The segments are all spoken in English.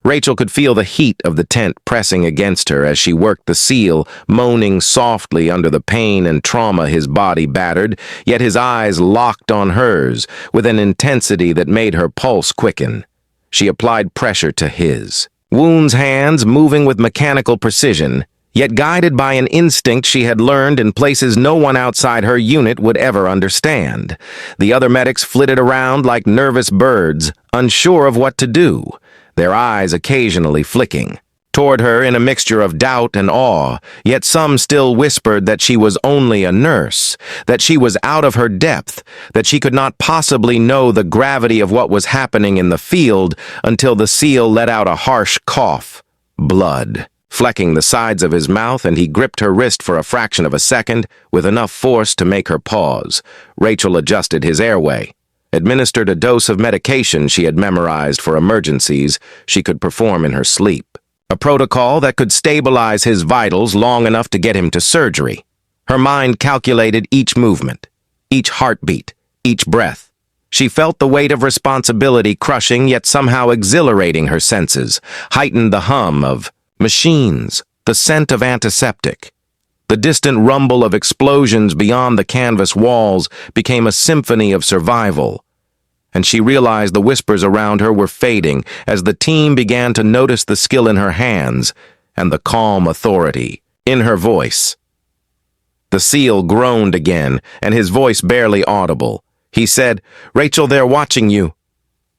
Rachel could feel the heat of the tent pressing against her as she worked the seal, moaning softly under the pain and trauma his body battered, yet his eyes locked on hers with an intensity that made her pulse quicken. She applied pressure to his. Wound's hands moving with mechanical precision, yet guided by an instinct she had learned in places no one outside her unit would ever understand. The other medics flitted around like nervous birds, unsure of what to do, their eyes occasionally flicking toward her in a mixture of doubt and awe, yet some still whispered that she was only a nurse, that she was out of her depth, that she could not possibly know the gravity of what was happening in the field until the seal let out a harsh cough. Blood flecking the sides of his mouth, and he gripped her wrist for a fraction of a second with enough force to make her pause. Rachel adjusted his airway, administered a dose of medication she had memorized for emergencies she could perform in her sleep. A protocol that could stabilize his vitals long enough to get him to surgery. Her mind calculated each movement, each heartbeat, each breath. She felt the weight of responsibility crushing yet somehow exhilarating her senses, heightened the hum of machines, the scent of antiseptic. The distant rumble of explosions beyond the canvas walls became a symphony of survival, and she realized the whispers around her were fading as the team began to notice the skill in her hands and the calm authority in her voice. The seal groaned again, and his voice barely audible. He said, "Rachel, they're watching you."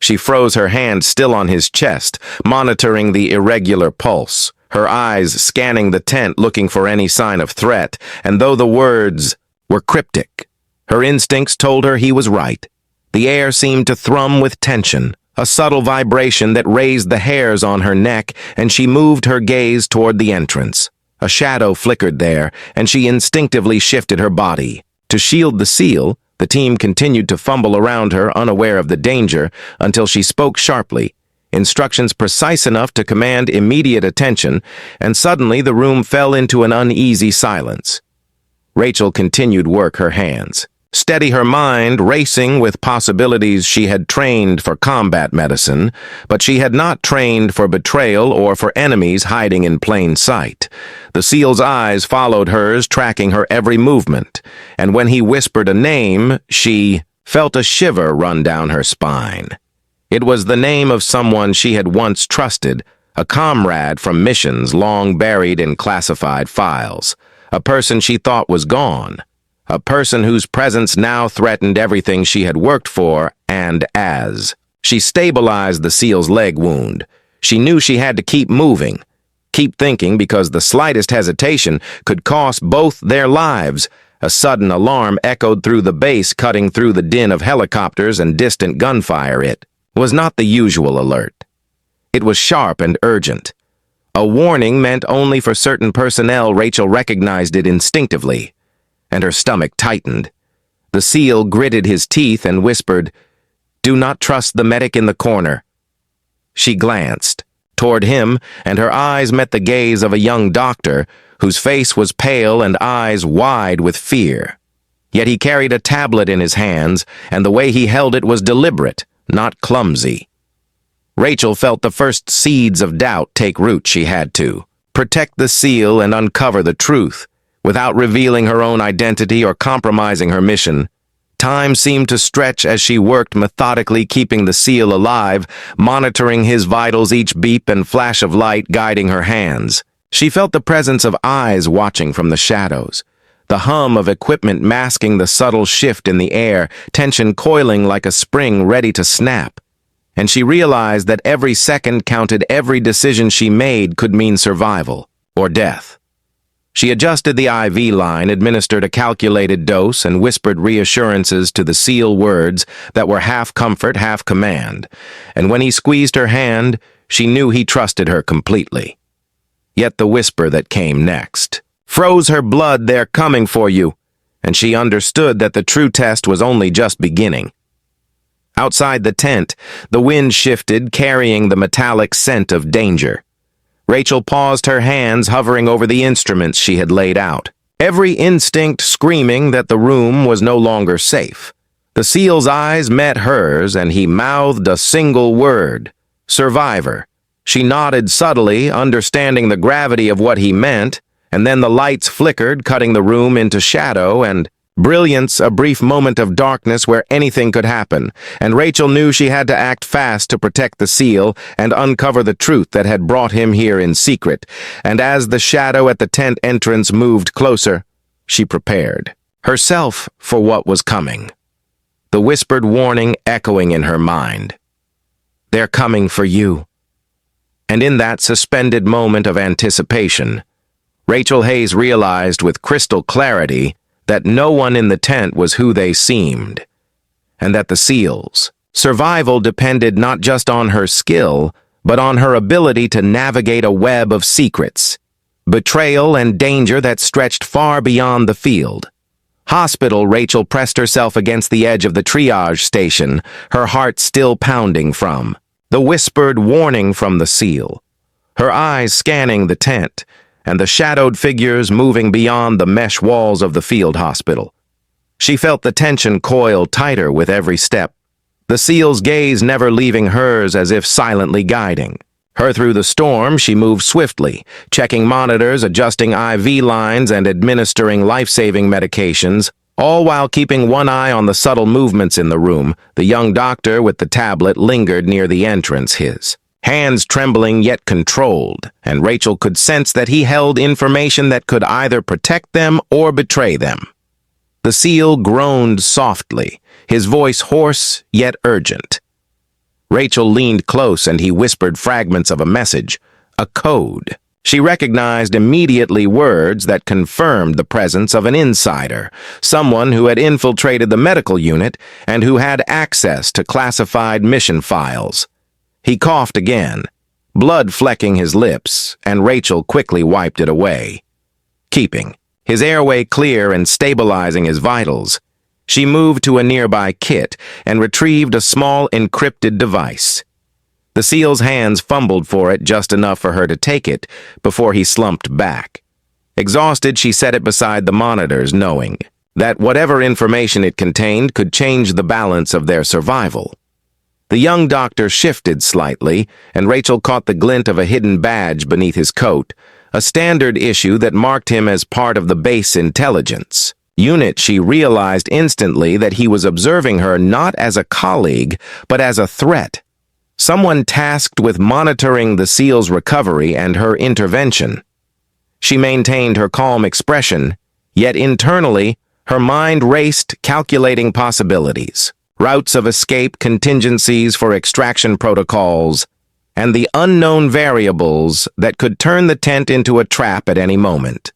She froze, her hand still on his chest, monitoring the irregular pulse, her eyes scanning the tent looking for any sign of threat, and though the words were cryptic, her instincts told her he was right. The air seemed to thrum with tension, a subtle vibration that raised the hairs on her neck, and she moved her gaze toward the entrance. A shadow flickered there, and she instinctively shifted her body. To shield the seal, the team continued to fumble around her, unaware of the danger, until she spoke sharply, instructions precise enough to command immediate attention, and suddenly the room fell into an uneasy silence. Rachel continued work her hands, steady her mind racing with possibilities. She had trained for combat medicine, but she had not trained for betrayal or for enemies hiding in plain sight. The seal's eyes followed hers, tracking her every movement, and when he whispered a name, she felt a shiver run down her spine. It was the name of someone she had once trusted, a comrade from missions long buried in classified files, a person she thought was gone, a person whose presence now threatened everything she had worked for and as. She stabilized the seal's leg wound. She knew she had to keep moving, keep thinking, because the slightest hesitation could cost both their lives. A sudden alarm echoed through the base, cutting through the din of helicopters and distant gunfire. It was not the usual alert. It was sharp and urgent. A warning meant only for certain personnel. Rachel recognized it instinctively, and her stomach tightened. The seal gritted his teeth and whispered, "Do not trust the medic in the corner." She glanced toward him, and her eyes met the gaze of a young doctor whose face was pale and eyes wide with fear. Yet he carried a tablet in his hands, and the way he held it was deliberate, not clumsy. Rachel felt the first seeds of doubt take root. She had to protect the seal and uncover the truth, without revealing her own identity or compromising her mission. Time seemed to stretch as she worked methodically, keeping the seal alive, monitoring his vitals, each beep and flash of light guiding her hands. She felt the presence of eyes watching from the shadows, the hum of equipment masking the subtle shift in the air, tension coiling like a spring ready to snap. And she realized that every second counted. Every decision she made could mean survival or death. She adjusted the IV line, administered a calculated dose, and whispered reassurances to the seal, words that were half comfort, half command. And when he squeezed her hand, she knew he trusted her completely. Yet the whisper that came next froze her blood. "They're coming for you," and she understood that the true test was only just beginning. Outside the tent, the wind shifted, carrying the metallic scent of danger. Rachel paused, her hands hovering over the instruments she had laid out, every instinct screaming that the room was no longer safe. The seal's eyes met hers, and he mouthed a single word: survivor. She nodded subtly, understanding the gravity of what he meant, and then the lights flickered, cutting the room into shadow and brilliance, a brief moment of darkness where anything could happen, and Rachel knew she had to act fast to protect the seal and uncover the truth that had brought him here in secret. And as the shadow at the tent entrance moved closer, she prepared herself for what was coming. The whispered warning echoing in her mind. "They're coming for you." And in that suspended moment of anticipation, Rachel Hayes realized with crystal clarity that no one in the tent was who they seemed, and that the seal's survival depended not just on her skill, but on her ability to navigate a web of secrets, betrayal and danger that stretched far beyond the field. Hospital, Rachel pressed herself against the edge of the triage station, her heart still pounding from the whispered warning from the seal, her eyes scanning the tent, and the shadowed figures moving beyond the mesh walls of the field hospital. She felt the tension coil tighter with every step, the seal's gaze never leaving hers, as if silently guiding her through the storm. She moved swiftly, checking monitors, adjusting IV lines, and administering life-saving medications, all while keeping one eye on the subtle movements in the room. The young doctor with the tablet lingered near the entrance, his hands trembling yet controlled, and Rachel could sense that he held information that could either protect them or betray them. The seal groaned softly, his voice hoarse yet urgent. Rachel leaned close and he whispered fragments of a message, a code. She recognized immediately words that confirmed the presence of an insider, someone who had infiltrated the medical unit and who had access to classified mission files. He coughed again, blood flecking his lips, and Rachel quickly wiped it away. Keeping his airway clear and stabilizing his vitals, she moved to a nearby kit and retrieved a small encrypted device. The seal's hands fumbled for it just enough for her to take it before he slumped back. Exhausted, she set it beside the monitors, knowing that whatever information it contained could change the balance of their survival. The young doctor shifted slightly, and Rachel caught the glint of a hidden badge beneath his coat, a standard issue that marked him as part of the base intelligence unit. She realized instantly that he was observing her not as a colleague, but as a threat, someone tasked with monitoring the seal's recovery and her intervention. She maintained her calm expression, yet internally, her mind raced, calculating possibilities, routes of escape, contingencies for extraction protocols, and the unknown variables that could turn the tent into a trap at any moment.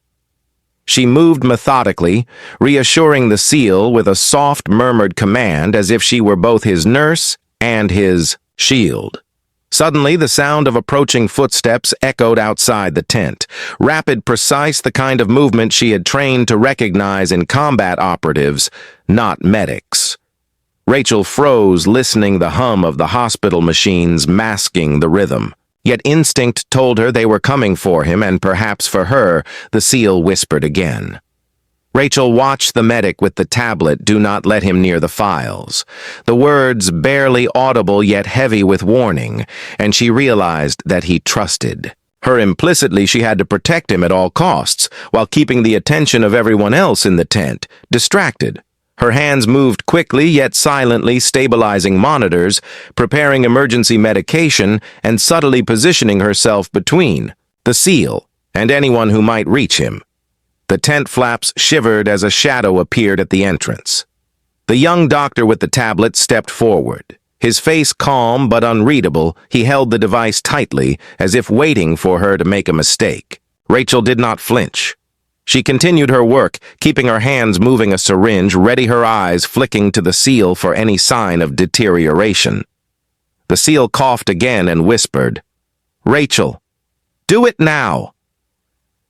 She moved methodically, reassuring the seal with a soft, murmured command as if she were both his nurse and his shield. Suddenly, the sound of approaching footsteps echoed outside the tent, rapid, precise, the kind of movement she had trained to recognize in combat operatives, not medics. Rachel froze, listening the hum of the hospital machines masking the rhythm. Yet instinct told her they were coming for him, and perhaps for her, the seal whispered again. Rachel watched the medic with the tablet. "Do not let him near the files." The words barely audible yet heavy with warning, and she realized that he trusted her implicitly. She had to protect him at all costs, while keeping the attention of everyone else in the tent distracted. Her hands moved quickly yet silently, stabilizing monitors, preparing emergency medication, and subtly positioning herself between the seal and anyone who might reach him. The tent flaps shivered as a shadow appeared at the entrance. The young doctor with the tablet stepped forward. His face calm but unreadable, he held the device tightly, as if waiting for her to make a mistake. Rachel did not flinch. She continued her work, keeping her hands moving a syringe, ready, her eyes flicking to the seal for any sign of deterioration. The seal coughed again and whispered, "Rachel, do it now."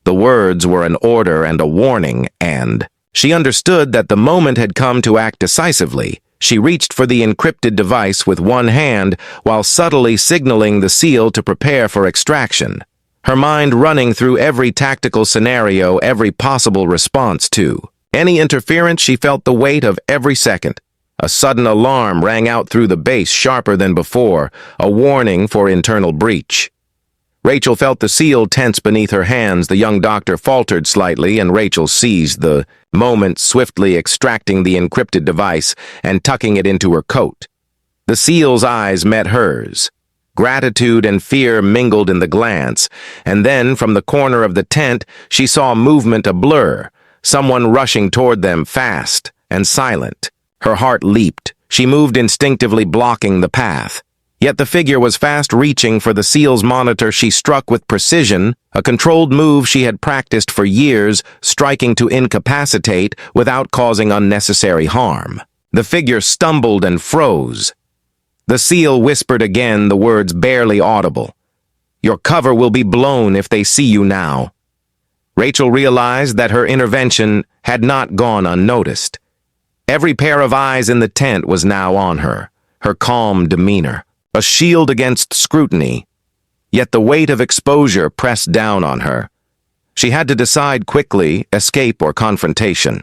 The words were an order and a warning, and she understood that the moment had come to act decisively. She reached for the encrypted device with one hand while subtly signaling the seal to prepare for extraction, her mind running through every tactical scenario, every possible response to any interference. She felt the weight of every second. A sudden alarm rang out through the base, sharper than before, a warning for internal breach. Rachel felt the seal tense beneath her hands. The young doctor faltered slightly, and Rachel seized the moment, swiftly extracting the encrypted device and tucking it into her coat. The seal's eyes met hers. Gratitude and fear mingled in the glance, and then, from the corner of the tent, she saw movement a blur, someone rushing toward them fast and silent. Her heart leaped. She moved instinctively, blocking the path. Yet the figure was fast reaching for the seal's monitor. She struck with precision, a controlled move she had practiced for years, striking to incapacitate without causing unnecessary harm. The figure stumbled and froze. The seal whispered again, the words barely audible. "Your cover will be blown if they see you now." Rachel realized that her intervention had not gone unnoticed. Every pair of eyes in the tent was now on her, her calm demeanor, a shield against scrutiny. Yet the weight of exposure pressed down on her. She had to decide quickly, escape or confrontation.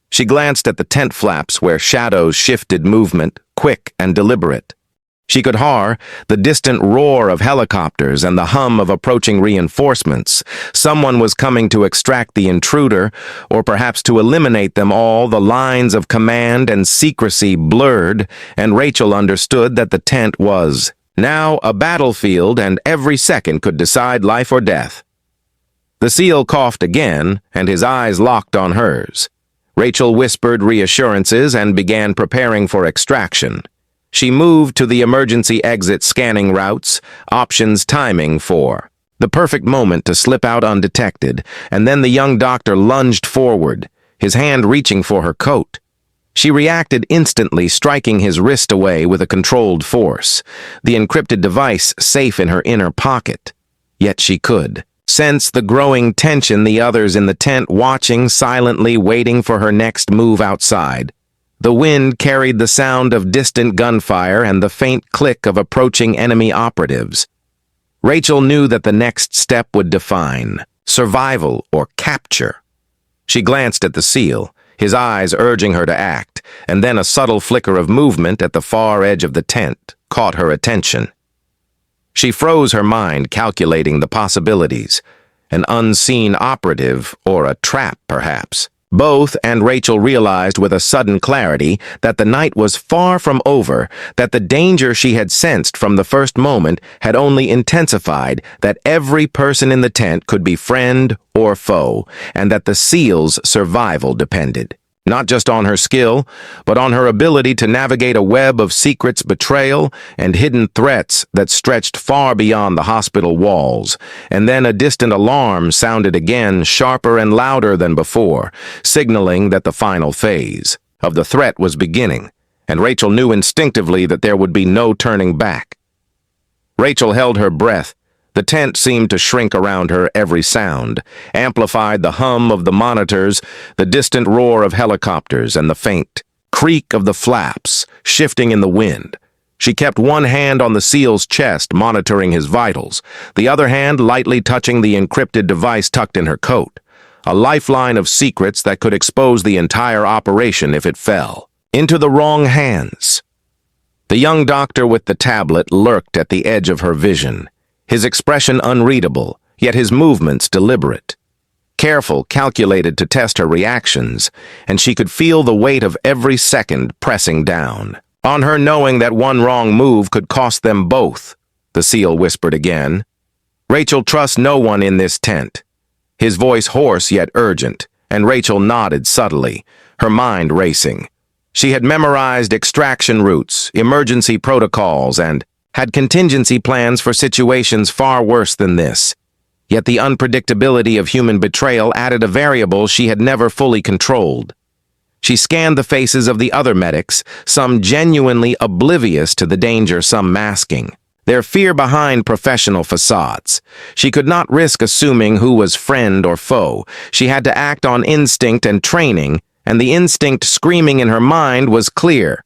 She glanced at the tent flaps where shadows shifted movement, quick and deliberate. She could hear the distant roar of helicopters and the hum of approaching reinforcements. Someone was coming to extract the intruder, or perhaps to eliminate them all. The lines of command and secrecy blurred, and Rachel understood that the tent was now a battlefield, and every second could decide life or death. The seal coughed again, and his eyes locked on hers. Rachel whispered reassurances and began preparing for extraction. She moved to the emergency exit, scanning routes, options, timing for the perfect moment to slip out undetected, and then the young doctor lunged forward, his hand reaching for her coat. She reacted instantly, striking his wrist away with a controlled force, the encrypted device safe in her inner pocket. Yet she could sense the growing tension, the others in the tent watching, silently waiting for her next move outside. The wind carried the sound of distant gunfire and the faint click of approaching enemy operatives. Rachel knew that the next step would define survival or capture. She glanced at the seal, his eyes urging her to act, and then a subtle flicker of movement at the far edge of the tent caught her attention. She froze her mind, calculating the possibilities. An unseen operative, or a trap, perhaps. Both, and Rachel realized with a sudden clarity that the night was far from over, that the danger she had sensed from the first moment had only intensified, that every person in the tent could be friend or foe, and that the seal's survival depended. Not just on her skill, but on her ability to navigate a web of secrets, betrayal, and hidden threats that stretched far beyond the hospital walls. And then a distant alarm sounded again, sharper and louder than before, signaling that the final phase of the threat was beginning, and Rachel knew instinctively that there would be no turning back. Rachel held her breath. The tent seemed to shrink around her. Every sound amplified: the hum of the monitors, the distant roar of helicopters, and the faint creak of the flaps shifting in the wind. She kept one hand on the seal's chest, monitoring his vitals, the other hand lightly touching the encrypted device tucked in her coat, a lifeline of secrets that could expose the entire operation if it fell into the wrong hands. The young doctor with the tablet lurked at the edge of her vision, his expression unreadable, yet his movements deliberate. Careful, calculated to test her reactions, and she could feel the weight of every second pressing down on her, knowing that one wrong move could cost them both. The seal whispered again. "Rachel trusts no one in this tent." His voice hoarse yet urgent, and Rachel nodded subtly, her mind racing. She had memorized extraction routes, emergency protocols, and had contingency plans for situations far worse than this. Yet the unpredictability of human betrayal added a variable she had never fully controlled. She scanned the faces of the other medics, some genuinely oblivious to the danger, some masking their fear behind professional facades. She could not risk assuming who was friend or foe. She had to act on instinct and training, and the instinct screaming in her mind was clear.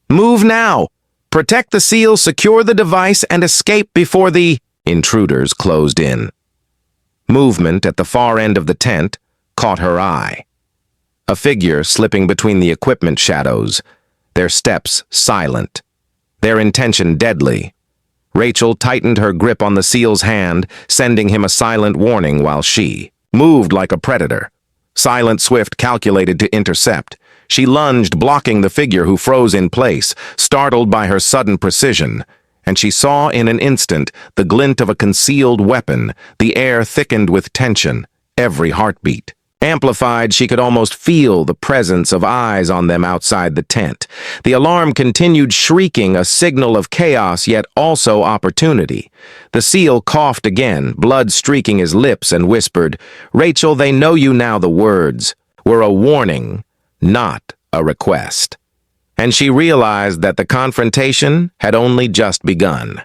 Move now! Protect the seal, secure the device, and escape before the intruders closed in. Movement at the far end of the tent caught her eye. A figure slipping between the equipment shadows, their steps silent, their intention deadly. Rachel tightened her grip on the seal's hand, sending him a silent warning while she moved like a predator. Silent, swift, calculated to intercept. She lunged, blocking the figure who froze in place, startled by her sudden precision. And she saw in an instant the glint of a concealed weapon. The air thickened with tension, every heartbeat. Amplified, she could almost feel the presence of eyes on them outside the tent. The alarm continued shrieking, a signal of chaos, yet also opportunity. The seal coughed again, blood streaking his lips, and whispered, "Rachel, they know you now." The words were a warning, not a request. And she realized that the confrontation had only just begun.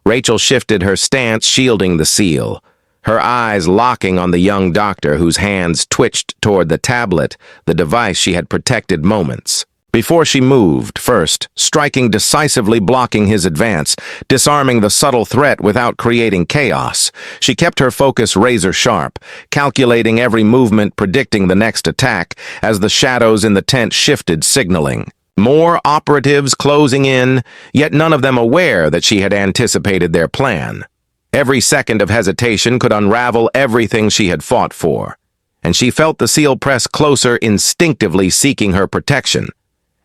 Rachel shifted her stance, shielding the seal, her eyes locking on the young doctor whose hands twitched toward the tablet, the device she had protected moments before she moved, first striking decisively, blocking his advance, disarming the subtle threat without creating chaos. She kept her focus razor sharp, calculating every movement, predicting the next attack as the shadows in the tent shifted, signaling. More operatives closing in, yet none of them aware that she had anticipated their plan. Every second of hesitation could unravel everything she had fought for, and she felt the seal press closer, instinctively seeking her protection.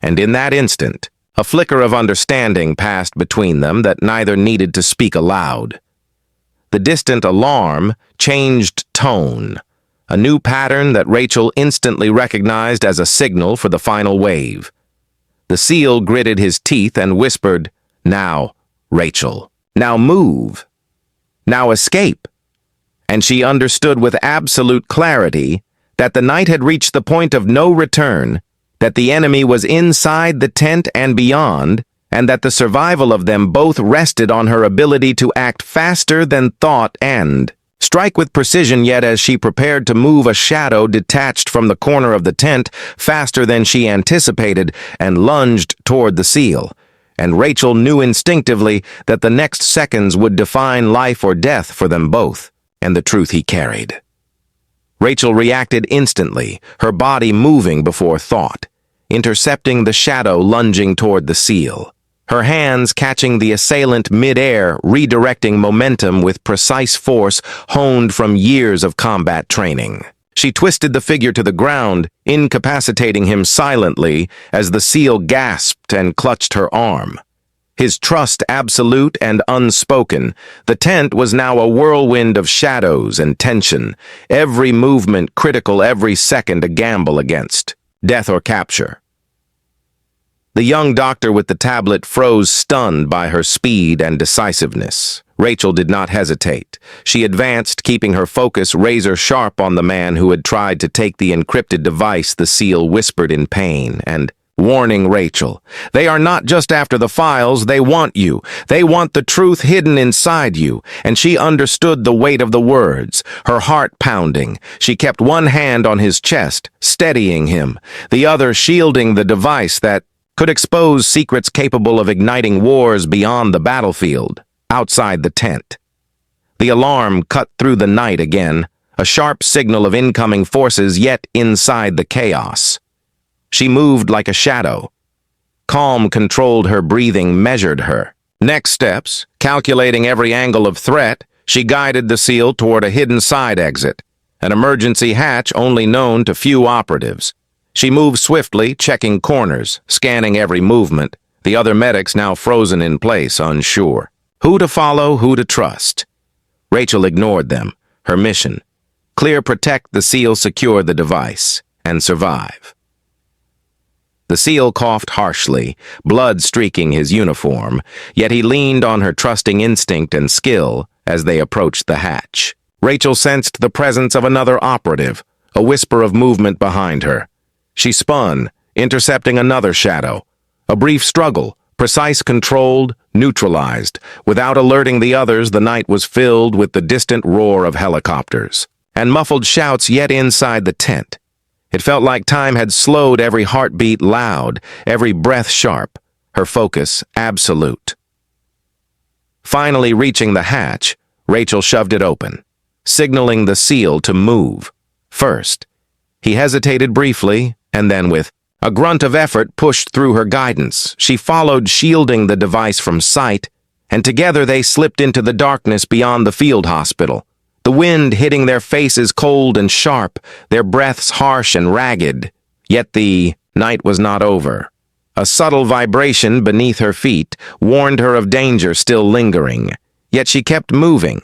And in that instant, a flicker of understanding passed between them that neither needed to speak aloud. The distant alarm changed tone, a new pattern that Rachel instantly recognized as a signal for the final wave. The seal gritted his teeth and whispered, "Now, Rachel, now move. Now escape." And she understood with absolute clarity that the night had reached the point of no return, that the enemy was inside the tent and beyond, and that the survival of them both rested on her ability to act faster than thought and strike with precision. Yet as she prepared to move, a shadow detached from the corner of the tent faster than she anticipated and lunged toward the seal. And Rachel knew instinctively that the next seconds would define life or death for them both, and the truth he carried. Rachel reacted instantly, her body moving before thought, intercepting the shadow lunging toward the seal, her hands catching the assailant mid-air, redirecting momentum with precise force honed from years of combat training. She twisted the figure to the ground, incapacitating him silently as the seal gasped and clutched her arm. His trust absolute and unspoken, the tent was now a whirlwind of shadows and tension, every movement critical, every second a gamble against death or capture. The young doctor with the tablet froze, stunned by her speed and decisiveness. Rachel did not hesitate. She advanced, keeping her focus razor sharp on the man who had tried to take the encrypted device. The seal whispered in pain and warning Rachel, "They are not just after the files, they want you. They want the truth hidden inside you." And she understood the weight of the words, her heart pounding. She kept one hand on his chest, steadying him, the other shielding the device that could expose secrets capable of igniting wars beyond the battlefield, outside the tent. The alarm cut through the night again, a sharp signal of incoming forces, yet inside the chaos. She moved like a shadow. Calm controlled her breathing, measured her. Next steps, calculating every angle of threat, she guided the seal toward a hidden side exit, an emergency hatch only known to few operatives. She moved swiftly, checking corners, scanning every movement, the other medics now frozen in place, unsure. Who to follow, who to trust? Rachel ignored them. Her mission: clear, protect the seal, secure the device, and survive. The seal coughed harshly, blood streaking his uniform, yet he leaned on her trusting instinct and skill as they approached the hatch. Rachel sensed the presence of another operative, a whisper of movement behind her. She spun, intercepting another shadow. A brief struggle, precise, controlled, neutralized. Without alerting the others, the night was filled with the distant roar of helicopters and muffled shouts yet inside the tent. It felt like time had slowed, every heartbeat loud, every breath sharp, her focus absolute. Finally reaching the hatch, Rachel shoved it open, signaling the seal to move. First, he hesitated briefly, and then with a grunt of effort pushed through her guidance. She followed, shielding the device from sight, and together they slipped into the darkness beyond the field hospital. The wind hitting their faces cold and sharp, their breaths harsh and ragged. Yet the night was not over. A subtle vibration beneath her feet warned her of danger still lingering. Yet she kept moving,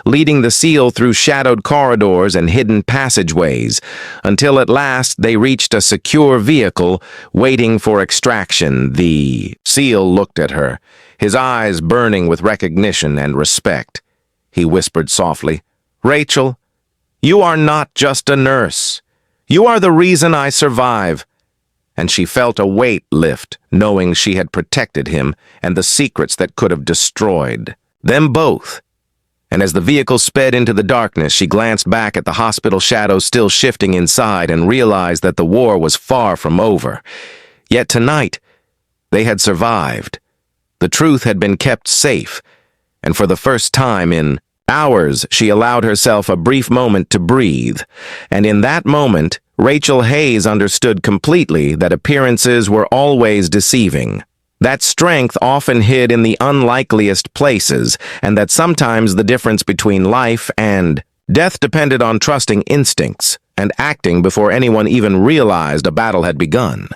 leading the seal through shadowed corridors and hidden passageways, until at last they reached a secure vehicle waiting for extraction. The seal looked at her, his eyes burning with recognition and respect. He whispered softly, "Rachel, you are not just a nurse. You are the reason I survive." And she felt a weight lift, knowing she had protected him and the secrets that could have destroyed them both. And as the vehicle sped into the darkness, she glanced back at the hospital shadows still shifting inside and realized that the war was far from over. Yet tonight, they had survived. The truth had been kept safe, and for the first time in hours, she allowed herself a brief moment to breathe. And in that moment, Rachel Hayes understood completely that appearances were always deceiving. That strength often hid in the unlikeliest places, and that sometimes the difference between life and death depended on trusting instincts and acting before anyone even realized a battle had begun.